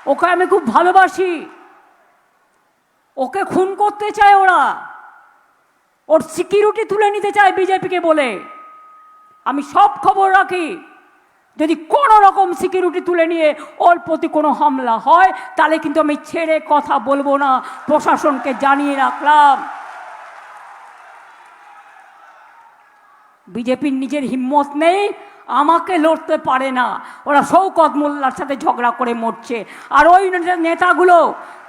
ওকে আমি খুব ভালোবাসি। ওকে খুন করতে চায় ওরা, ওর সিকিউরিটি তুলে নিতে চায় বিজেপিকে বলে। আমি সব খবর রাখি, যদি কোনো রকম সিকিউরিটি তুলে নিয়ে ওর প্রতি কোনো হামলা হয় তাহলে কিন্তু আমি ছেড়ে কথা বলবো না, প্রশাসনকে জানিয়ে রাখলাম। বিজেপির নিজের হিম্মত নেই, আমাকে লড়তে পারে না। ওরা শওকত মোল্লার সাথে ঝগড়া করে মরছে, আর ওই নেতাগুলো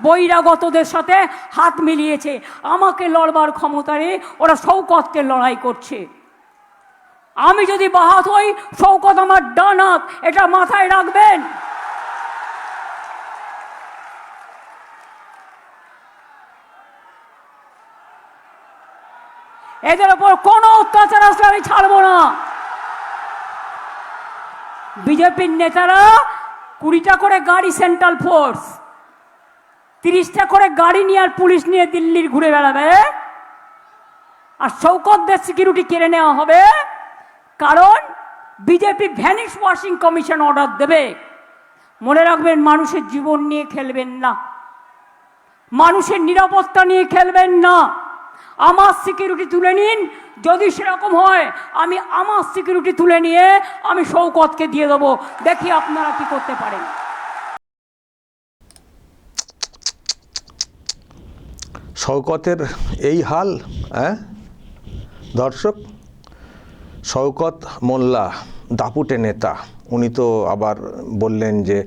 বহিরাগতদের সাথে হাত মিলিয়েছে। আমাকে লড়বার ক্ষমতা নেই, ওরা শওকতকে লড়াই করছে। আমি যদি বাহাত হই, শওকত আমার ডান হাত, এটা মাথায় রাখবেন। এদের ওপর কোনো অত্যাচার আসলে আমি ছাড়বো না। বিজেপির নেতারা 20টা করে গাড়ি সেন্ট্রাল ফোর্স, 30টা করে গাড়ি নিয়ে আর পুলিশ নিয়ে দিল্লির ঘুরে বেড়াবে, আর শওকতদের সিকিউরিটি কেড়ে নেওয়া হবে। কারণ BJP vanish washing commission order দেবে। মনে রাখবেন, মানুষের জীবন নিয়ে খেলবেন না, মানুষের নিরাপত্তা নিয়ে খেলবেন না। আমার সিকিউরিটি তুলে নিন, যদি সেরকম হয় আমি আমার সিকিউরিটি তুলে নিয়ে আমি শওকতকে দিয়ে দেবো। দেখি আপনারা কি করতে পারেন। শওকতের এই হাল, হ্যাঁ দর্শক, শওকত মোল্লা দাপুটে নেতা, উনি তো আবার বললেন যে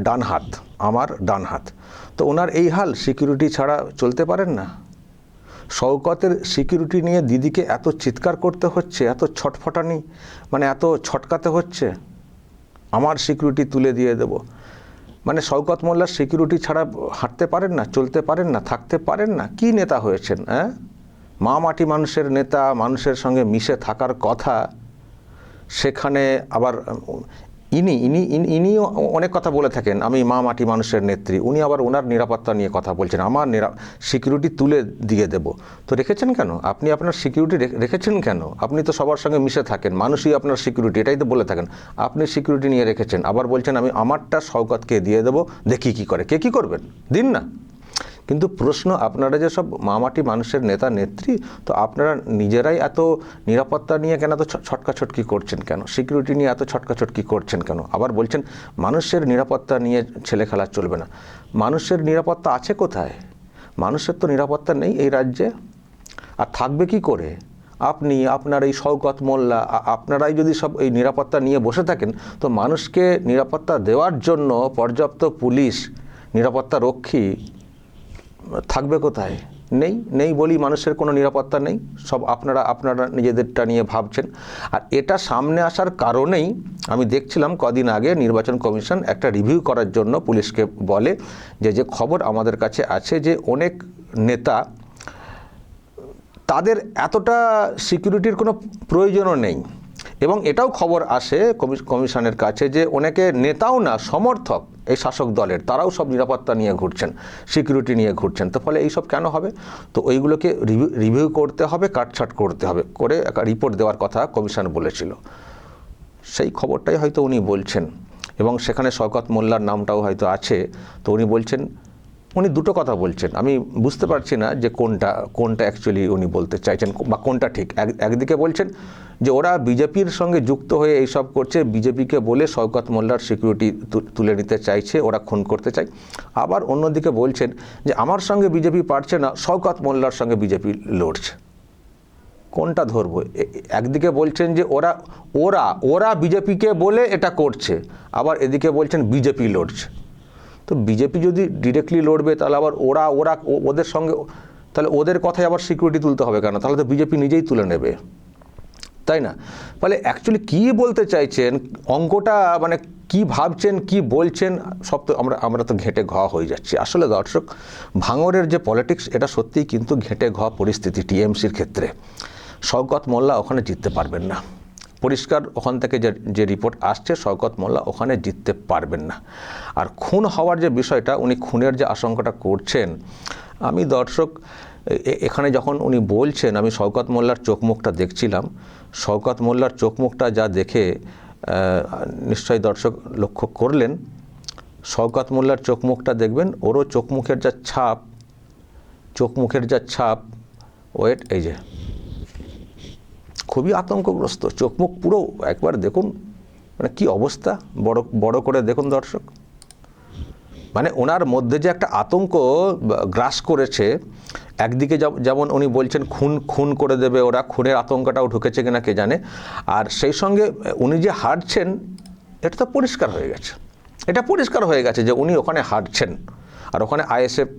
ডান হাত, আমার ডান হাত। তো ওনার এই হাল, সিকিউরিটি ছাড়া চলতে পারেন না। শওকতের সিকিউরিটি নিয়ে দিদিকে এত চিৎকার করতে হচ্ছে, এত ছটফটানি, মানে এত ছটকাতে হচ্ছে, আমার সিকিউরিটি তুলে দিয়ে দেব। মানে শওকত মোল্লার সিকিউরিটি ছাড়া হাঁটতে পারেন না, চলতে পারেন না, থাকতে পারেন না। কি নেতা হয়েছেন? হ্যাঁ, মা মাটি মানুষের নেতা, মানুষের সঙ্গে মিশে থাকার কথা, সেখানে আবার ইনিও অনেক কথা বলে থাকেন, আমি মা মাটি মানুষের নেত্রী। উনি আবার ওনার নিরাপত্তা নিয়ে কথা বলছেন, আমার সিকিউরিটি তুলে দিয়ে দেব। তো রেখেছেন কেন আপনি? আপনার সিকিউরিটি রেখেছেন কেন? আপনি তো সবার সঙ্গে মিশে থাকেন, মানুষই আপনার সিকিউরিটি, এটাই তো বলে থাকেন। আপনি সিকিউরিটি নিয়ে রেখেছেন, আবার বলছেন আমি আমারটা শওকতকে দিয়ে দেবো, দেখি কি করে। কে কি করবেন, দিন না। কিন্তু প্রশ্ন, আপনারা যে সব মামাটি মানুষের নেতা নেত্রী, তো আপনারা নিজেরাই এত নিরাপত্তা নিয়ে কেন এত ছটকাছটকি করছেন কেন? সিকিউরিটি নিয়ে এত ছটকাছটকি করছেন কেন? আবার বলছেন মানুষের নিরাপত্তা নিয়ে ছেলে খেলা চলবে না। মানুষের নিরাপত্তা আছে কোথায়? মানুষের তো নিরাপত্তা নেই এই রাজ্যে, আর থাকবে কি করে? আপনি, আপনার এই শওকত মোল্লা, আপনারাই যদি সব এই নিরাপত্তা নিয়ে বসে থাকেন, তো মানুষকে নিরাপত্তা দেওয়ার জন্য পর্যাপ্ত পুলিশ, নিরাপত্তা রক্ষী থাকবে কোথায়? নেই বলি মানুষের কোনো নিরাপত্তা নেই। সব আপনারা নিজেদেরটা নিয়ে ভাবছেন। আর এটা সামনে আসার কারণেই আমি দেখছিলাম কদিন আগে নির্বাচন কমিশন একটা রিভিউ করার জন্য পুলিশকে বলে যে খবর আমাদের কাছে আছে যে অনেক নেতা, তাদের এতটা সিকিউরিটির কোনো প্রয়োজনও নেই। এবং এটাও খবর আসে কমিশনের কাছে যে অনেকে নেতাও না, সমর্থক এই শাসক দলের, তারাও সব নিরাপত্তা নিয়ে ঘুরছেন, সিকিউরিটি নিয়ে ঘুরছেন। তো ফলে এইসব কেন হবে? তো ওইগুলোকে রিভিউ করতে হবে, কাটছাট করতে হবে, করে একটা রিপোর্ট দেওয়ার কথা কমিশন বলেছিল। সেই খবরটাই হয়তো উনি বলছেন, এবং সেখানে শওকত মোল্লার নামটাও হয়তো আছে। তো উনি বলছেন, উনি দুটো কথা বলছেন, আমি বুঝতে পারছি না যে কোনটা অ্যাকচুয়ালি উনি বলতে চাইছেন বা কোনটা ঠিক। একদিকে বলছেন যে ওরা বিজেপির সঙ্গে যুক্ত হয়ে এইসব করছে, বিজেপিকে বলে শওকত মোল্লার সিকিউরিটি তুলে নিতে চাইছে, ওরা খুন করতে চায়। আবার অন্যদিকে বলছেন যে আমার সঙ্গে বিজেপি পারছে না, শওকত মোল্লার সঙ্গে বিজেপি লড়ছে। কোনটা ধরবো? একদিকে বলছেন যে ওরা বিজেপিকে বলে এটা করছে, আবার এদিকে বলছেন বিজেপি লড়ছে। তো বিজেপি যদি ডিরেক্টলি লড়বে, তাহলে আবার ওদের সঙ্গে, তাহলে ওদের কথায় আবার সিকিউরিটি তুলতে হবে কেন? তাহলে তো বিজেপি নিজেই তুলে নেবে, তাই না? ফলে অ্যাকচুয়ালি কী বলতে চাইছেন, অঙ্কটা মানে কি ভাবছেন, কি বলছেন, সব তো আমরা তো ঘেঁটে ঘ হয়ে যাচ্ছি। আসলে দর্শক, ভাঙরের যে পলিটিক্স, এটা সত্যিই কিন্তু ঘেঁটে ঘ পরিস্থিতি টিএমসির ক্ষেত্রে। শওকত মোল্লা ওখানে জিততে পারবেন না, পরিষ্কার ওখান থেকে যে রিপোর্ট আসছে, শওকত মোল্লা ওখানে জিততে পারবেন না। আর খুন হওয়ার যে বিষয়টা, উনি খুনের যে আশঙ্কাটা করছেন, আমি দর্শক এখানে যখন উনি বলছেন, আমি শওকত মোল্লার চোখ মুখটা দেখছিলাম। শওকত মোল্লার চোখ মুখটা যা দেখে নিশ্চয়ই দর্শক লক্ষ্য করলেন শওকত মোল্লার চোখ মুখটা দেখবেন, ওরও চোখ মুখের যা ছাপ ওয়েট এই যে খুবই আতঙ্কগ্রস্ত, চোখ মুখ পুরো একবার দেখুন, মানে কি অবস্থা, বড় করে দেখুন দর্শক। মানে ওনার মধ্যে যে একটা আতঙ্ক গ্রাস করেছে, একদিকে যেমন উনি বলছেন খুন করে দেবে ওরা, খুনের আতঙ্কটাও ঢুকেছে কিনা কে জানে, আর সেই সঙ্গে উনি যে হারছেন এটা তো পরিষ্কার হয়ে গেছে, যে উনি ওখানে হারছেন। আর ওখানে আইএসএফ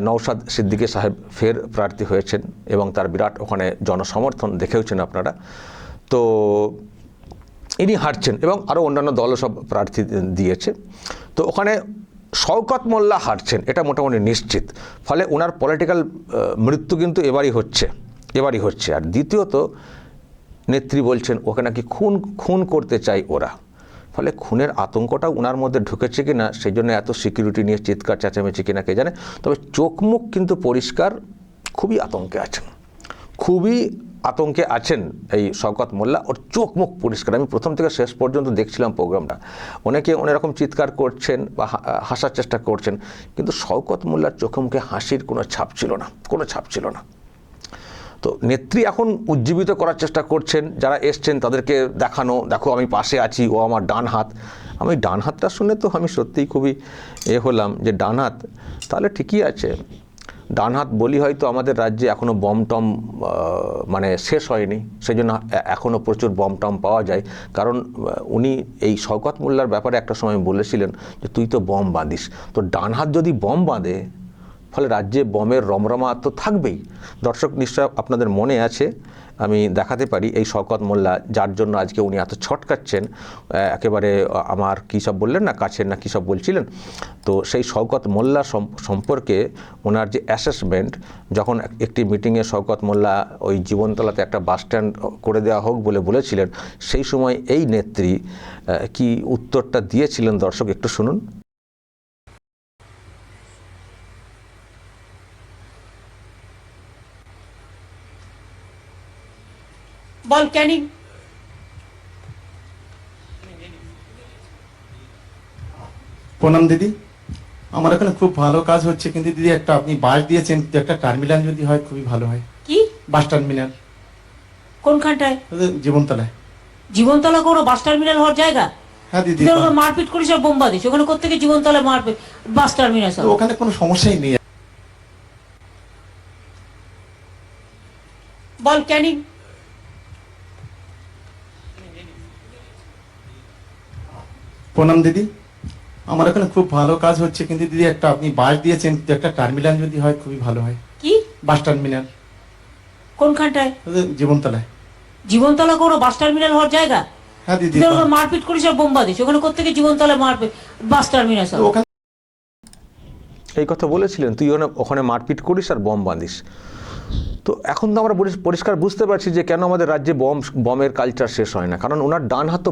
নওশাদ সিদ্দিকী সাহেব ফের প্রার্থী হয়েছেন এবং তার বিরাট ওখানে জনসমর্থন দেখেওছেন আপনারা। তো ইনি হারছেন এবং আরও অন্যান্য দলও সব প্রার্থী দিয়েছে। তো ওখানে শওকত মোল্লা হারছেন, এটা মোটামুটি নিশ্চিত। ফলে ওনার পলিটিক্যাল মৃত্যু কিন্তু এবারই হচ্ছে। আর দ্বিতীয়ত নেত্রী বলছেন ওকে নাকি খুন করতে চাই ওরা। ফলে খুনের আতঙ্কটাও ওনার মধ্যে ঢুকেছে কিনা, সেই জন্য এত সিকিউরিটি নিয়ে চিৎকার চেঁচামেচি কিনা কে জানে। তবে চোখ মুখ কিন্তু পরিষ্কার, খুবই আতঙ্কে আছেন এই শওকত মোল্লা। ওর চোখ মুখ পরিষ্কার, আমি প্রথম থেকে শেষ পর্যন্ত দেখছিলাম প্রোগ্রামটা। অনেকে অনেকরকম চিৎকার করছেন বা হাসার চেষ্টা করছেন, কিন্তু শওকত মোল্লার চোখে মুখে হাসির কোনো ছাপ ছিল না। তো নেত্রী এখন উজ্জীবিত করার চেষ্টা করছেন, যারা এসছেন তাদেরকে দেখো আমি পাশে আছি, ও আমার ডান হাত। আমি ডান হাতটা শুনে তো আমি সত্যিই খুবই হলাম যে ডান হাত, তাহলে ঠিকই আছে। ডান হাত বলি হয়তো আমাদের রাজ্যে এখনও বম টম মানে শেষ হয়নি, সেই জন্য এখনও প্রচুর বম টম পাওয়া যায়। কারণ উনি এই শওকত মোল্লার ব্যাপারে একটা সময় বলেছিলেন যে তুই তো বম বাঁধিস, তো ডান হাত যদি বম বাঁধে ফলে রাজ্যে বমের রমরমা তো থাকবেই। দর্শক নিশ্চয় আপনাদের মনে আছে, আমি দেখাতে পারি এই শওকত মোল্লা যার জন্য আজকে উনি এত ছটকাচ্ছেন, একেবারে আমার কী সব বললেন না, কাছের না কী সব বলছিলেন। তো সেই শওকত মোল্লা সম্পর্কে ওনার যে অ্যাসেসমেন্ট, যখন একটি মিটিংয়ে শওকত মোল্লা ওই জীবনতলাতে একটা বাস স্ট্যান্ড করে দেওয়া হোক বলেছিলেন, সেই সময় এই নেত্রী কি উত্তরটা দিয়েছিলেন দর্শক একটু শুনুন। বল ক্যানিং। প্রণাম দিদি, আমার এখানে খুব ভালো কাজ হচ্ছে, কিন্তু দিদি একটা আপনি বাস দিয়েছেন, একটা টার্মিনাল যদি হয় খুবই ভালো হয়। কি বাস টার্মিনাল? কোনখানটায়? জীবনতলায়। জীবনতলা কোনো বাস টার্মিনাল হওয়ার জায়গা? হ্যাঁ দিদি। তুই ওখানে মারপিট করিস আর বোম বাঁধিস, ওখানে কোত্থেকে জীবনতলা মারপিট বাস টার্মিনাল? ওখানে কোনো সমস্যাই নেই। বল ক্যানিং। প্রণাম দিদি, আমার এখানে খুব ভালো কাজ হচ্ছে, কিন্তু দিদি একটা আপনি বাস দিয়েছেন, একটা টার্মিনাল যদি হয় খুবই ভালো হয়। কি বাস টার্মিনাল? কোনখানটায়? জীবনতলায়। জীবনতলা কোনো বাস টার্মিনাল হওয়ার জায়গা? হ্যাঁ দিদি। তুই ওখানে মারপিট করিস আর বোম বাঁধিস, ওখানে কোত্থেকে জীবনতলা মারপিট বাস টার্মিনাল? ওখানে এই কথা বলেছিলেন, তুই ওখানে মারপিট করিস আর বম বাঁধিস। তো এখন তো আমরা পরিষ্কার বুঝতে পারছি যে কেন আমাদের রাজ্যে বমের কালচার শেষ হয় না, কারণ ওনার ডান হাত তো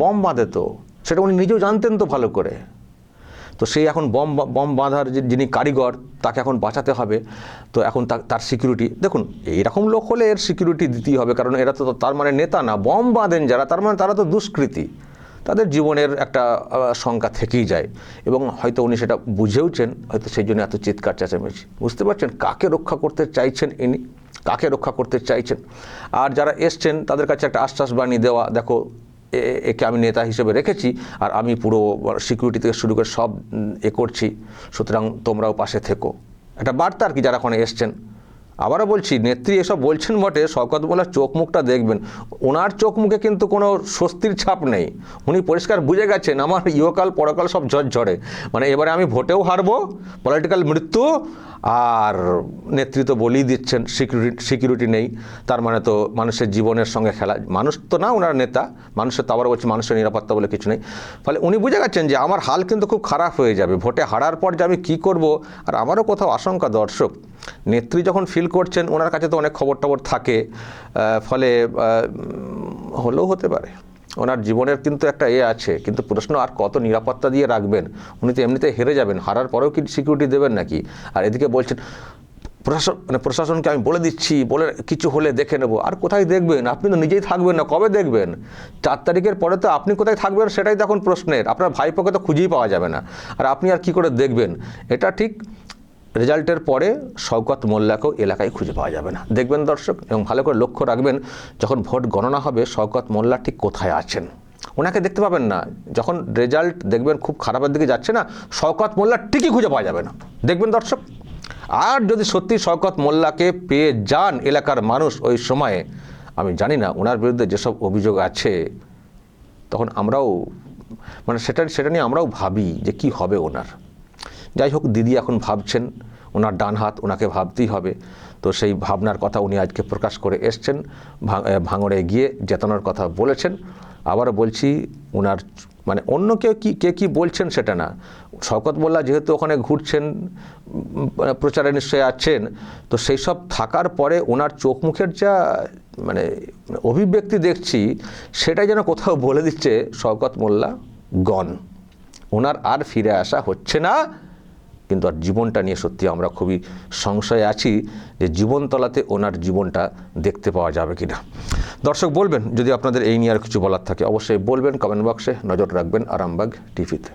বম বাঁধে, তো সেটা উনি নিজেও জানতেন তো ভালো করে। তো সেই এখন বম বাঁধার যিনি কারিগর, তাকে এখন বাঁচাতে হবে। তো এখন তার সিকিউরিটি দেখুন, এইরকম লোক হলে এর সিকিউরিটি দিতেই হবে, কারণ এরা তো তার মানে নেতা না, বম বাঁধেন যারা, তার মানে তারা তো দুষ্কৃতী, তাদের জীবনের একটা শঙ্কা থেকেই যায়। এবং হয়তো উনি সেটা বুঝেওছেন, হয়তো সেই জন্য এত চিৎকার চেঁচামেচি। বুঝতে পারছেন কাকে রক্ষা করতে চাইছেন ইনি, আর যারা এসছেন তাদের কাছে একটা আশ্বাস বাণী দেওয়া, দেখো একে আমি নেতা হিসেবে রেখেছি, আর আমি পুরো সিকিউরিটি থেকে শুরু করে সব করছি, সুতরাং তোমরাও পাশে থেকো, একটা বার্তা আর কি যারা ওখানে এসছেন। আবারও বলছি, নেত্রী এসব বলছেন বটে, শওকত মোল্লার চোখ মুখটা দেখবেন, ওনার চোখ মুখে কিন্তু কোনো স্বস্তির ছাপ নেই। উনি পরিষ্কার বুঝে গেছেন আমার ইহকাল পরকাল সব ঝরে, মানে এবারে আমি ভোটেও হারবো, পলিটিক্যাল মৃত্যু। আর নেতৃত্ব বলেই দিচ্ছেন সিকিউরিটি নেই, তার মানে তো মানুষের জীবনের সঙ্গে খেলা। মানুষ তো না ওনার নেতা, মানুষের তো আবার বলছি মানুষের নিরাপত্তা বলে কিছু নেই। ফলে উনি বুঝে গেছেন যে আমার হাল কিন্তু খুব খারাপ হয়ে যাবে, ভোটে হারার পর যে আমি কী করবো। আর আমারও কোথাও আশঙ্কা দর্শক, নেত্রী যখন ফিল করছেন, ওনার কাছে তো অনেক খবর টবর থাকে, ফলে হলেও হতে পারে ওনার জীবনের কিন্তু একটা আছে, কিন্তু প্রশ্ন আর কত নিরাপত্তা দিয়ে রাখবেন? উনি তো এমনিতে হেরে যাবেন, হারার পরেও কি সিকিউরিটি দেবেন নাকি? আর এদিকে বলছেন প্রশাসনকে আমি বলে দিচ্ছি, বলে কিছু হলে দেখে নেব। আর কোথায় দেখবেন? আপনি তো নিজেই থাকবেন না, কবে দেখবেন? 4 তারিখের পরে তো আপনি কোথায় থাকবেন সেটাই তো এখন প্রশ্নের। আপনার ভাইপোকে তো খুঁজেই পাওয়া যাবে না, আর আপনি আর কি করে দেখবেন? এটা ঠিক রেজাল্টের পরে শওকত মোল্লাকেও এলাকায় খুঁজে পাওয়া যাবে না। দেখবেন দর্শক, এবং ভালো করে লক্ষ্য রাখবেন, যখন ভোট গণনা হবে শওকত মোল্লা ঠিক কোথায় আছেন ওনাকে দেখতে পাবেন না। যখন রেজাল্ট দেখবেন খুব খারাপের দিকে যাচ্ছে না, শওকত মোল্লা ঠিকই খুঁজে পাওয়া যাবে না, দেখবেন দর্শক। আর যদি সত্যি শওকত মোল্লাকে পেয়ে যান এলাকার মানুষ ওই সময়ে, আমি জানি না ওনার বিরুদ্ধে যেসব অভিযোগ আছে, তখন আমরাও সেটা নিয়ে আমরাও ভাবি যে কি হবে ওনার। যাই হোক, দিদি এখন ভাবছেন, ওনার ডান হাত, ওনাকে ভাবতেই হবে। তো সেই ভাবনার কথা উনি আজকে প্রকাশ করে এসছেন, ভাঙড়ে গিয়ে জেতানোর কথা বলেছেন। আবারও বলছি, ওনার অন্য কে কি বলছেন সেটা না, শওকত মোল্লা যেহেতু ওখানে ঘুরছেন, প্রচারে নিশ্চয়ই আছেন, তো সেই সব থাকার পরে ওনার চোখ মুখের যা অভিব্যক্তি দেখছি, সেটাই যেন কোথাও বলে দিচ্ছে শওকত মোল্লা গন, ওনার আর ফিরে আসা হচ্ছে না। কিন্তু আর জীবনটা নিয়ে সত্যি আমরা খুবই সংশয়ে আছি যে জীবনতলাতে ওনার জীবনটা দেখতে পাওয়া যাবে কিনা। দর্শক বলবেন যদি আপনাদের এই নিয়ে আর কিছু বলার থাকে, অবশ্যই বলবেন কমেন্ট বক্সে। নজর রাখবেন আরামবাগ টিভিতে।